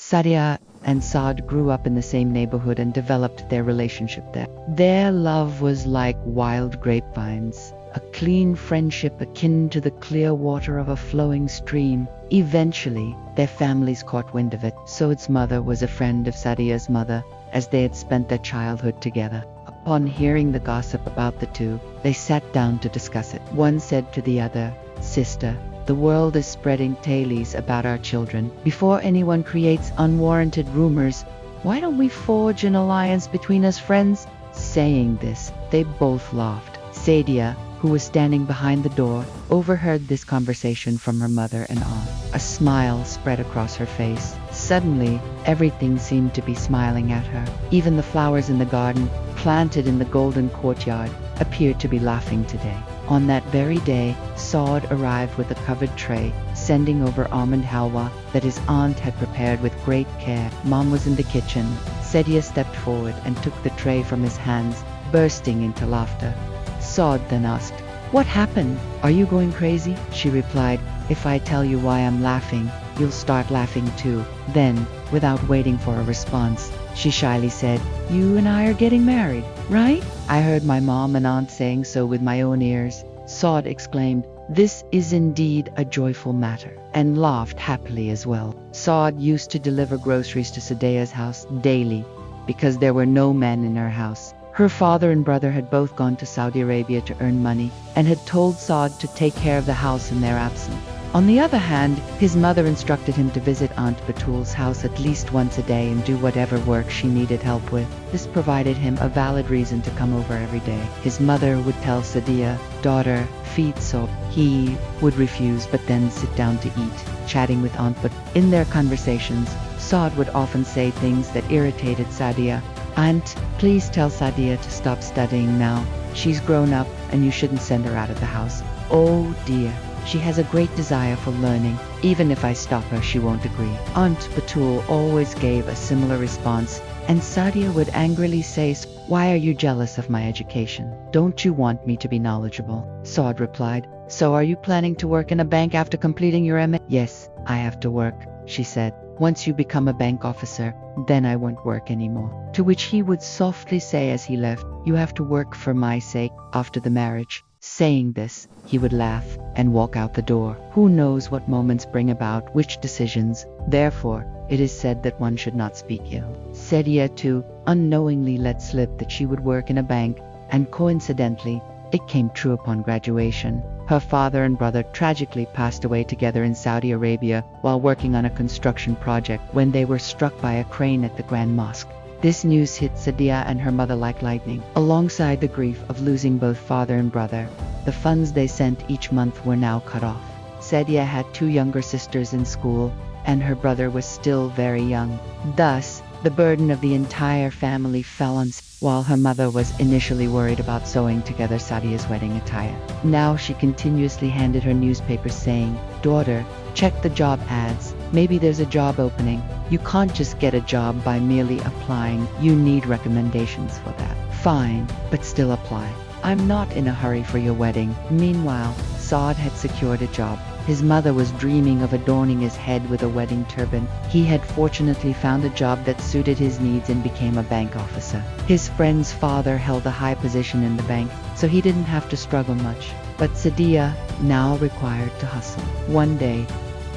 Sadia and Saud grew up in the same neighborhood and developed their relationship there. Their love was like wild grapevines, a clean friendship akin to the clear water of a flowing stream. Eventually, their families caught wind of it. Saud's mother was a friend of Sadia's mother, as they had spent their childhood together. Upon hearing the gossip about the two, they sat down to discuss it. One said to the other, "Sister, the world is spreading tales about our children. Before anyone creates unwarranted rumors, why don't we forge an alliance between us friends?" Saying this, they both laughed. Sadia, who was standing behind the door, overheard this conversation from her mother and aunt. A smile spread across her face. Suddenly, everything seemed to be smiling at her. Even the flowers in the garden, planted in the golden courtyard, appeared to be laughing today. On that very day, Saud arrived with a covered tray, sending over almond halwa that his aunt had prepared with great care. Mom was in the kitchen. Sadia stepped forward and took the tray from his hands, bursting into laughter. Saud then asked, "What happened? Are you going crazy?" She replied, "If I tell you why I'm laughing, you'll start laughing too." Then, without waiting for a response, she shyly said, "You and I are getting married, right?" "I heard my mom and aunt saying so with my own ears." Saud exclaimed, "This is indeed a joyful matter," and laughed happily as well. Saud used to deliver groceries to Sadia's house daily because there were no men in her house. Her father and brother had both gone to Saudi Arabia to earn money and had told Saud to take care of the house in their absence. On the other hand, his mother instructed him to visit Aunt Batul's house at least once a day and do whatever work she needed help with. This provided him a valid reason to come over every day. His mother would tell Sadia, "Daughter, feed Saud." He would refuse but then sit down to eat, chatting with Aunt Bat. In their conversations, Saud would often say things that irritated Sadia. "Aunt, please tell Sadia to stop studying now. She's grown up and you shouldn't send her out of the house. Oh dear, she has a great desire for learning. Even if I stop her, she won't agree." Aunt Batul always gave a similar response, and Sadia would angrily say, "Why are you jealous of my education? Don't you want me to be knowledgeable?" Saud replied, "So are you planning to work in a bank after completing your MA?" "Yes, I have to work," she said. "Once you become a bank officer, then I won't work anymore." To which he would softly say as he left, "You have to work for my sake after the marriage." Saying this, he would laugh and walk out the door. Who knows what moments bring about which decisions? Therefore, it is said that one should not speak ill. Sadia too unknowingly let slip that she would work in a bank, and coincidentally, it came true upon graduation. Her father and brother tragically passed away together in Saudi Arabia while working on a construction project when they were struck by a crane at the Grand Mosque. This news hit Sadia and her mother like lightning. Alongside the grief of losing both father and brother, the funds they sent each month were now cut off. Sadia had 2 younger sisters in school, and her brother was still very young. Thus, the burden of the entire family fell on Sadia, while her mother was initially worried about sewing together Sadia's wedding attire. Now she continuously handed her newspapers saying, "Daughter, check the job ads. Maybe there's a job opening. You can't just get a job by merely applying. You need recommendations for that." "Fine, but still apply. I'm not in a hurry for your wedding." Meanwhile, Saud had secured a job. His mother was dreaming of adorning his head with a wedding turban. He had fortunately found a job that suited his needs and became a bank officer. His friend's father held a high position in the bank, so he didn't have to struggle much. But Sadia now required to hustle. One day,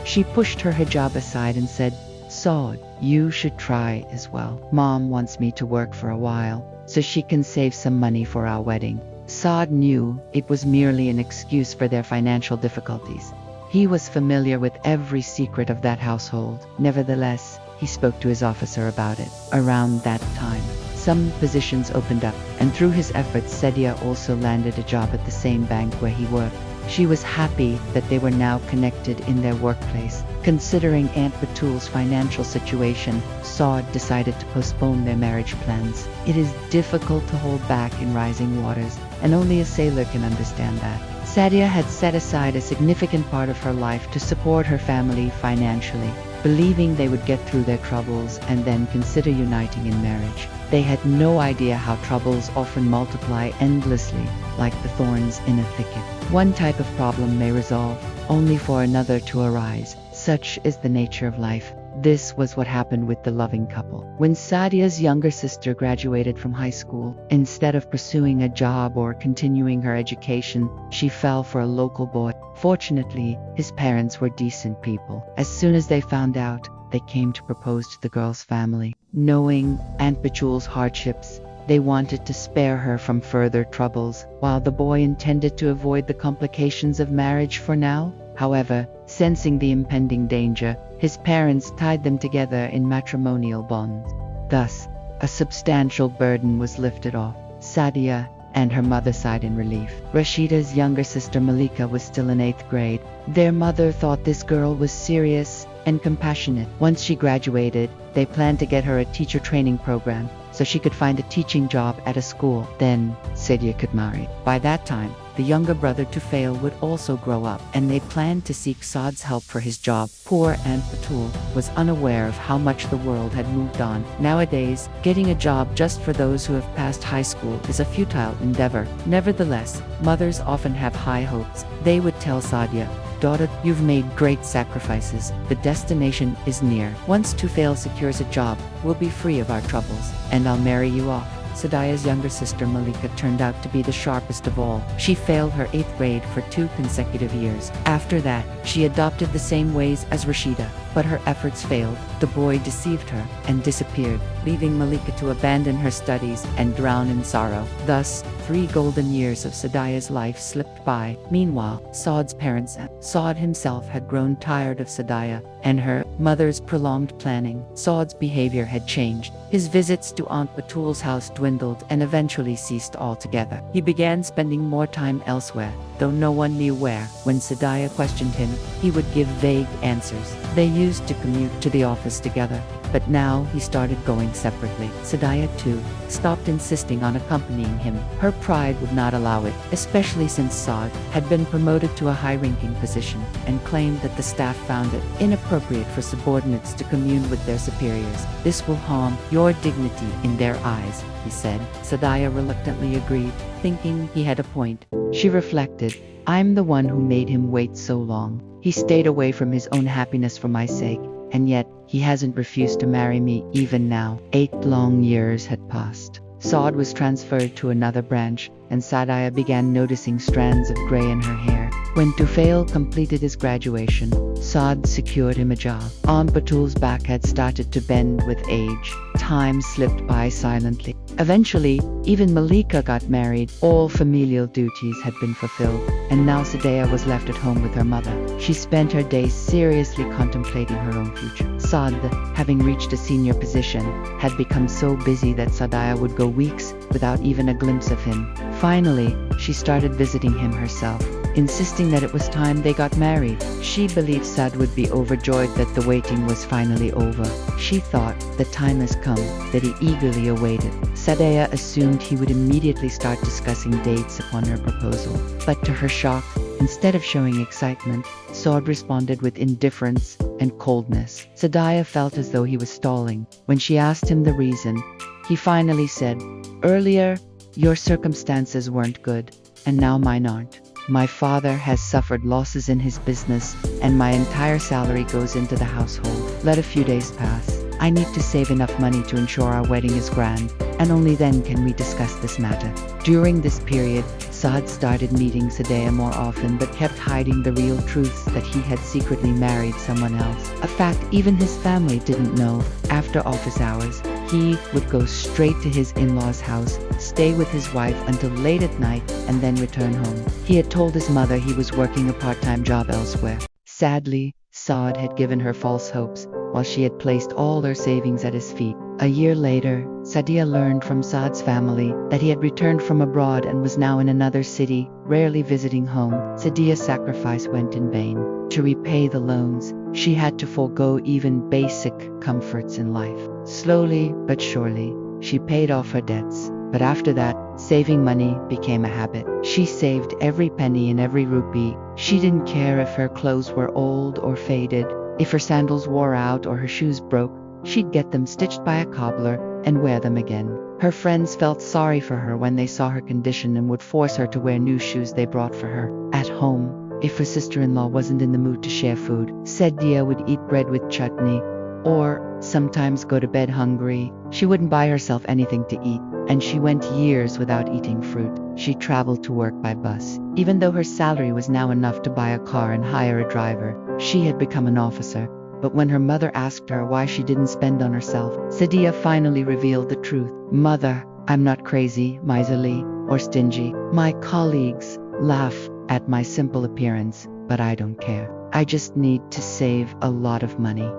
she pushed her hijab aside and said, "Saud, you should try as well. Mom wants me to work for a while, so she can save some money for our wedding." Saud knew it was merely an excuse for their financial difficulties. He was familiar with every secret of that household. Nevertheless, he spoke to his officer about it. Around that time, some positions opened up, and through his efforts, Sadia also landed a job at the same bank where he worked. She was happy that they were now connected in their workplace. Considering Aunt Batul's financial situation, Saud decided to postpone their marriage plans. It is difficult to hold back in rising waters, and only a sailor can understand that. Sadia had set aside a significant part of her life to support her family financially, believing they would get through their troubles and then consider uniting in marriage. They had no idea how troubles often multiply endlessly, like the thorns in a thicket. One type of problem may resolve, only for another to arise. Such is the nature of life. This was what happened with the loving couple. When Sadia's younger sister graduated from high school, instead of pursuing a job or continuing her education, she fell for a local boy. Fortunately, his parents were decent people. As soon as they found out, they came to propose to the girl's family. Knowing Aunt Bajul's hardships, they wanted to spare her from further troubles, while the boy intended to avoid the complications of marriage for now. However, sensing the impending danger, his parents tied them together in matrimonial bonds. Thus, a substantial burden was lifted off Sadia and her mother sighed in relief. Rashida's younger sister Malika was still in 8th grade. Their mother thought this girl was serious and compassionate. Once she graduated, they planned to get her a teacher training program so she could find a teaching job at a school. Then, Sadia could marry. By that time, the younger brother Tufail would also grow up, and they planned to seek Saud's help for his job. Poor Aunt Batul was unaware of how much the world had moved on. Nowadays, getting a job just for those who have passed high school is a futile endeavor. Nevertheless, mothers often have high hopes. They would tell Sadia, "Daughter, you've made great sacrifices. The destination is near. Once Tufail secures a job, we'll be free of our troubles, and I'll marry you off." Sadia's younger sister Malika turned out to be the sharpest of all. She failed her 8th grade for 2 consecutive years. After that, she adopted the same ways as Rashida, but her efforts failed. The boy deceived her and disappeared, leaving Malika to abandon her studies and drown in sorrow. Thus, 3 golden years of Sadia's life slipped by. Meanwhile, Saud's parents, Saud himself had grown tired of Sadia and her mother's prolonged planning. Saud's behavior had changed. His visits to Aunt Batul's house dwindled and eventually ceased altogether. He began spending more time elsewhere, though no one knew where. When Sadia questioned him, he would give vague answers. They used to commute to the office together, but now he started going separately. Sadia, too, stopped insisting on accompanying him. Her pride would not allow it, especially since Saud had been promoted to a high-ranking position and claimed that the staff found it inappropriate for subordinates to commune with their superiors. "This will harm your dignity in their eyes," he said. Sadia reluctantly agreed, thinking he had a point. She reflected, "I'm the one who made him wait so long. He stayed away from his own happiness for my sake, and yet he hasn't refused to marry me even now." 8 long years had passed. Saud was transferred to another branch, and Sadia began noticing strands of gray in her hair. When Tufail completed his graduation, Saud secured him a job. Aunt Batul's back had started to bend with age. Time slipped by silently. Eventually, even Malika got married. All familial duties had been fulfilled, and now Sadia was left at home with her mother. She spent her days seriously contemplating her own future. Saud, having reached a senior position, had become so busy that Sadia would go weeks without even a glimpse of him. Finally, she started visiting him herself, insisting that it was time they got married. She believed Saud would be overjoyed that the waiting was finally over. She thought the time has come that he eagerly awaited. Sadia assumed he would immediately start discussing dates upon her proposal. But to her shock, instead of showing excitement, Saud responded with indifference and coldness. Sadia felt as though he was stalling. When she asked him the reason, he finally said, "Earlier, your circumstances weren't good, and now mine aren't. My father has suffered losses in his business, and my entire salary goes into the household. Let a few days pass. I need to save enough money to ensure our wedding is grand, and only then can we discuss this matter." During this period, Saud started meeting Sadia more often but kept hiding the real truth that he had secretly married someone else, a fact even his family didn't know. After office hours, he would go straight to his in-laws' house, stay with his wife until late at night, and then return home. He had told his mother he was working a part-time job elsewhere. Sadly, Saud had given her false hopes, while she had placed all her savings at his feet. A year later, Sadia learned from Saud's family that he had returned from abroad and was now in another city, rarely visiting home. Sadia's sacrifice went in vain. To repay the loans, she had to forego even basic comforts in life. Slowly but surely, she paid off her debts. But after that, saving money became a habit. She saved every penny and every rupee. She didn't care if her clothes were old or faded. If her sandals wore out or her shoes broke, she'd get them stitched by a cobbler and wear them again. Her friends felt sorry for her when they saw her condition and would force her to wear new shoes they brought for her. At home, if her sister-in-law wasn't in the mood to share food, Sadia would eat bread with chutney, or sometimes go to bed hungry. She wouldn't buy herself anything to eat, and she went years without eating fruit. She traveled to work by bus. Even though her salary was now enough to buy a car and hire a driver, she had become an officer. But when her mother asked her why she didn't spend on herself, Sadia finally revealed the truth. "Mother, I'm not crazy, miserly, or stingy. My colleagues laugh at my simple appearance, but I don't care. I just need to save a lot of money.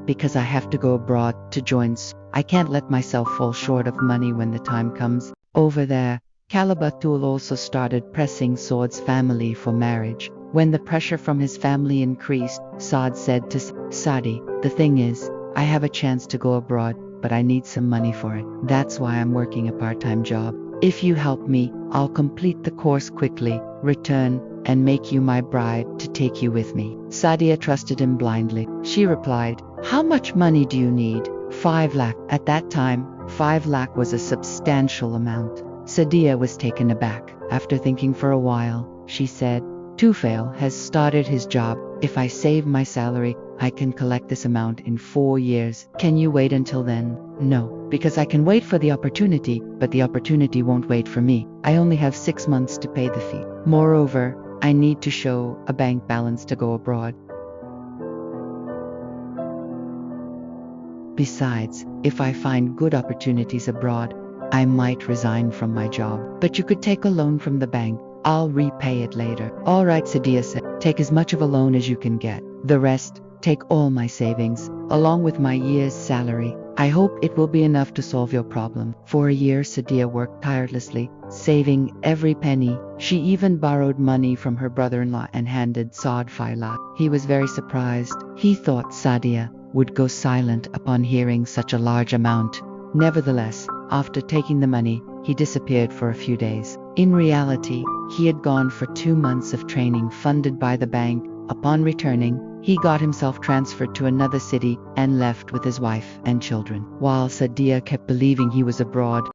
Because I have to go abroad to join. I can't let myself fall short of money when the time comes." Over there, Calabatul also started pressing Saud's family for marriage. When the pressure from his family increased, Saud said to Sadi, "The thing is, I have a chance to go abroad, but I need some money for it. That's why I'm working a part-time job. If you help me, I'll complete the course quickly, return, and make you my bride to take you with me." Sadia trusted him blindly. She replied, "How much money do you need?" 5 lakh. At that time, 5 lakh was a substantial amount. Sadia was taken aback. After thinking for a while, she said, "Tufail has started his job. If I save my salary, I can collect this amount in 4 years. Can you wait until then?" "No, because I can wait for the opportunity, but the opportunity won't wait for me. I only have 6 months to pay the fee. Moreover, I need to show a bank balance to go abroad. Besides, if I find good opportunities abroad, I might resign from my job. But you could take a loan from the bank. I'll repay it later." "All right," Sadia said. "Take as much of a loan as you can get. The rest, take all my savings, along with my year's salary. I hope it will be enough to solve your problem." For a year, Sadia worked tirelessly, saving every penny. She even borrowed money from her brother-in-law and handed Saud 5 lakh. He was very surprised. He thought Sadia would go silent upon hearing such a large amount. Nevertheless, after taking the money, he disappeared for a few days. In reality, he had gone for 2 months of training funded by the bank. Upon returning, he got himself transferred to another city and left with his wife and children. While Sadia kept believing he was abroad,